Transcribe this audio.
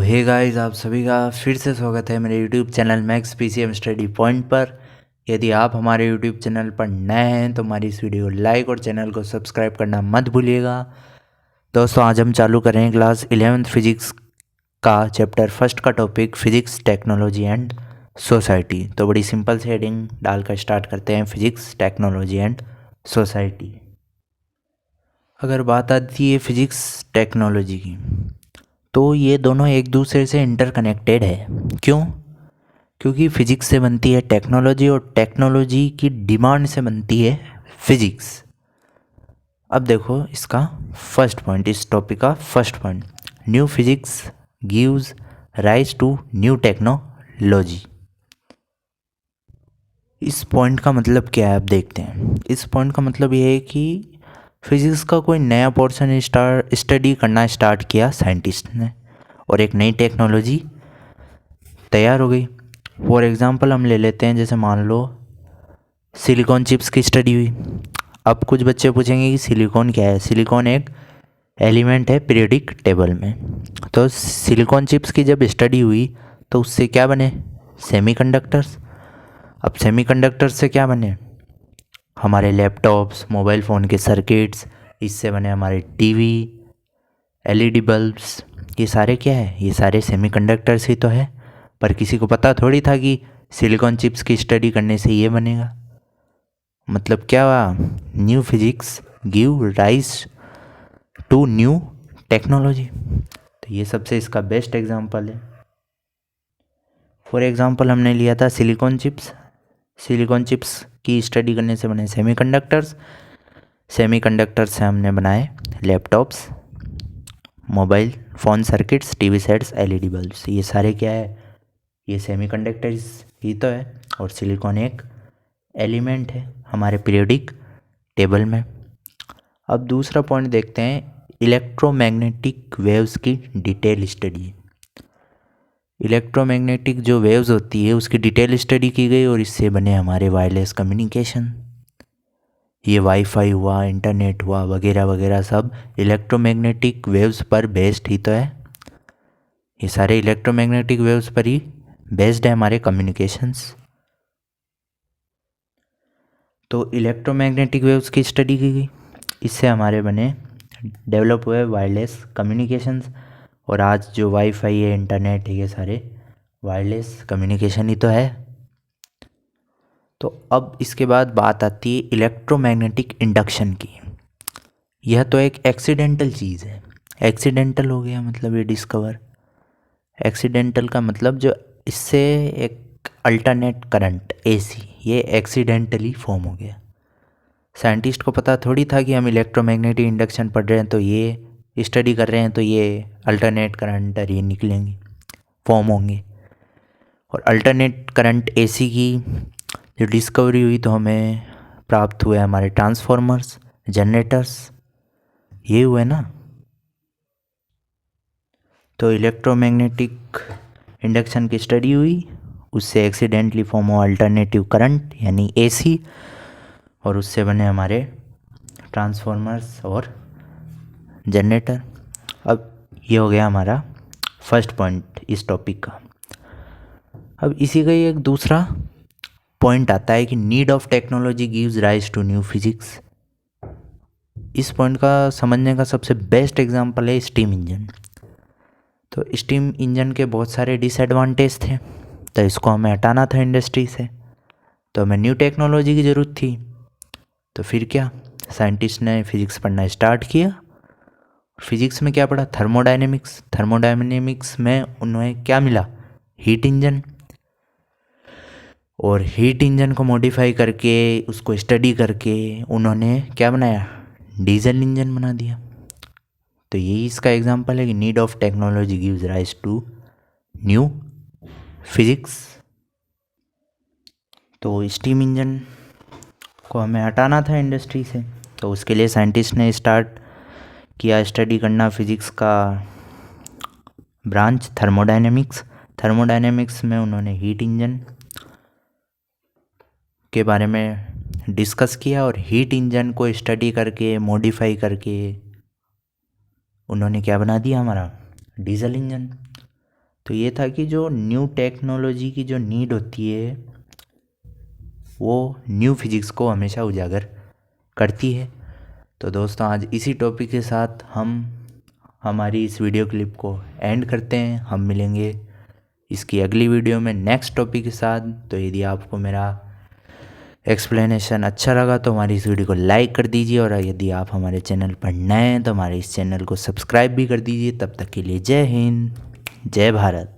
Hey guys, आप सभी का फिर से स्वागत है मेरे YouTube channel max PCM study point पर। यदि आप हमारे यूट्यूब चैनल पर नए हैं तो हमारी इस वीडियो को लाइक और चैनल को सब्सक्राइब करना मत भूलिएगा। दोस्तों, आज हम चालू कर रहे हैं क्लास 11th फिजिक्स का चैप्टर फर्स्ट का topic physics, technology and society. तो बड़ी सिंपल से हेडिंग डालकर स्टार्ट करते हैं, फिजिक्स, टेक्नोलॉजी एंड सोसाइटी। अगर बात आती है फिजिक्स टेक्नोलॉजी की, तो ये दोनों एक दूसरे से इंटरकनेक्टेड है। क्यों? क्योंकि फिजिक्स से बनती है टेक्नोलॉजी और टेक्नोलॉजी की डिमांड से बनती है फिजिक्स। अब देखो इसका फर्स्ट पॉइंट, इस टॉपिक का first point, new physics gives rise to new technology. इस पॉइंट का मतलब क्या है, आप देखते हैं। इस पॉइंट का मतलब ये है कि फिजिक्स का कोई नया पोर्शन स्टडी करना स्टार्ट किया साइंटिस्ट ने और एक नई टेक्नोलॉजी तैयार हो गई। फॉर एग्ज़ाम्पल हम ले लेते हैं, जैसे मान लो सिलिकॉन चिप्स की स्टडी हुई। अब कुछ बच्चे पूछेंगे कि सिलिकॉन क्या है। सिलिकॉन एक एलिमेंट है पीरियोडिक टेबल में। तो सिलिकॉन चिप्स की जब स्टडी हुई तो उससे क्या बने? सेमीकंडक्टर्स। अब सेमीकंडक्टर्स से क्या बने? हमारे लैपटॉप्स, मोबाइल फ़ोन के सर्किट्स, इससे बने हमारे टीवी, एलईडी बल्ब्स। ये सारे क्या है? ये सारे सेमीकंडक्टर्स ही तो है। पर किसी को पता थोड़ी था कि सिलिकॉन चिप्स की स्टडी करने से ये बनेगा। मतलब क्या हुआ? New physics give rise to new technology. तो ये सबसे इसका बेस्ट एग्जांपल है। फॉर एग्जांपल हमने लिया था सिलिकॉन चिप्स। सिलिकॉन चिप्स की स्टडी करने से बने सेमीकंडक्टर्स। सेमीकंडक्टर्स से हमने बनाए laptops, mobile phone circuits, TV sets, LED bulbs. ये सारे क्या है? ये सेमीकंडक्टर्स ही तो है। और सिलिकॉन एक एलिमेंट है हमारे पीरियोडिक टेबल में। अब दूसरा पॉइंट देखते हैं, इलेक्ट्रोमैग्नेटिक वेव्स की डिटेल स्टडी। इलेक्ट्रोमैग्नेटिक जो वेव्स होती है उसकी डिटेल स्टडी की गई और इससे बने हमारे वायरलेस कम्युनिकेशन। ये वाईफाई हुआ, इंटरनेट हुआ, वगैरह वगैरह, सब इलेक्ट्रोमैग्नेटिक वेव्स पर बेस्ड ही तो है। ये सारे इलेक्ट्रोमैग्नेटिक वेव्स पर ही बेस्ड है हमारे कम्युनिकेशंस। तो इलेक्ट्रोमैग्नेटिक वेव्स की स्टडी की गई, इससे हमारे बने डेवलप हुए वायरलेस कम्युनिकेशंस। और आज जो वाईफाई है, इंटरनेट है, ये सारे वायरलेस कम्युनिकेशन ही तो है। तो अब इसके बाद बात आती है इलेक्ट्रोमैग्नेटिक इंडक्शन की। यह तो एक एक्सीडेंटल चीज़ है। एक्सीडेंटल हो गया मतलब ये डिस्कवर। एक्सीडेंटल का मतलब जो इससे एक अल्टरनेट करंट एसी, ये एक्सीडेंटली फॉर्म हो गया। साइंटिस्ट को पता थोड़ी था कि हम इलेक्ट्रोमैग्नेटिक इंडक्शन पढ़ रहे हैं तो ये स्टडी कर रहे हैं तो ये अल्टरनेट करंट और ये निकलेंगे, फॉर्म होंगे। और अल्टरनेट करंट एसी की जो डिस्कवरी हुई तो हमें प्राप्त हुए हमारे ट्रांसफॉर्मर्स, जनरेटर्स, ये हुए ना। तो इलेक्ट्रोमैग्नेटिक इंडक्शन की स्टडी हुई, उससे एक्सीडेंटली फॉर्म हुआ अल्टरनेटिव करंट यानी एसी, और उससे बने हमारे ट्रांसफॉर्मर्स और जनरेटर। अब ये हो गया हमारा फर्स्ट पॉइंट इस टॉपिक का। अब इसी का ही एक दूसरा पॉइंट आता है कि need of technology gives rise to new physics. इस पॉइंट का समझने का सबसे बेस्ट एग्जांपल है स्टीम इंजन। तो स्टीम इंजन के बहुत सारे डिसएडवांटेज थे, तो इसको हमें हटाना था इंडस्ट्री से, तो हमें न्यू टेक्नोलॉजी की ज़रूरत थी। तो फिर क्या, साइंटिस्ट ने फिजिक्स पढ़ना स्टार्ट किया। फिजिक्स में क्या पढ़ा? थर्मोडायनेमिक्स। थर्मोडायनेमिक्स में उन्हें क्या मिला? Heat engine. और हीट इंजन को मॉडिफाई करके, उसको स्टडी करके उन्होंने क्या बनाया? डीजल इंजन बना दिया। तो यही इसका एग्जांपल है कि need of technology gives rise to new physics. तो स्टीम इंजन को हमें हटाना था इंडस्ट्री से, तो उसके लिए साइंटिस्ट ने स्टार्ट किया स्टडी करना फिजिक्स का ब्रांच थर्मोडायनेमिक्स। थर्मोडायनेमिक्स में उन्होंने हीट इंजन के बारे में डिस्कस किया और हीट इंजन को स्टडी करके, मॉडिफाई करके उन्होंने क्या बना दिया? हमारा डीजल इंजन। तो ये था कि जो न्यू टेक्नोलॉजी की जो नीड होती है वो न्यू फिजिक्स को हमेशा उजागर करती है। तो दोस्तों आज इसी टॉपिक के साथ हम हमारी इस वीडियो क्लिप को एंड करते हैं। हम मिलेंगे इसकी अगली वीडियो में नेक्स्ट टॉपिक के साथ। तो यदि आपको मेरा एक्सप्लेनेशन अच्छा लगा तो हमारी इस वीडियो को लाइक कर दीजिए, और यदि आप हमारे चैनल पर नए हैं तो हमारे इस चैनल को सब्सक्राइब भी कर दीजिए। तब तक के लिए जय हिंद, जय भारत।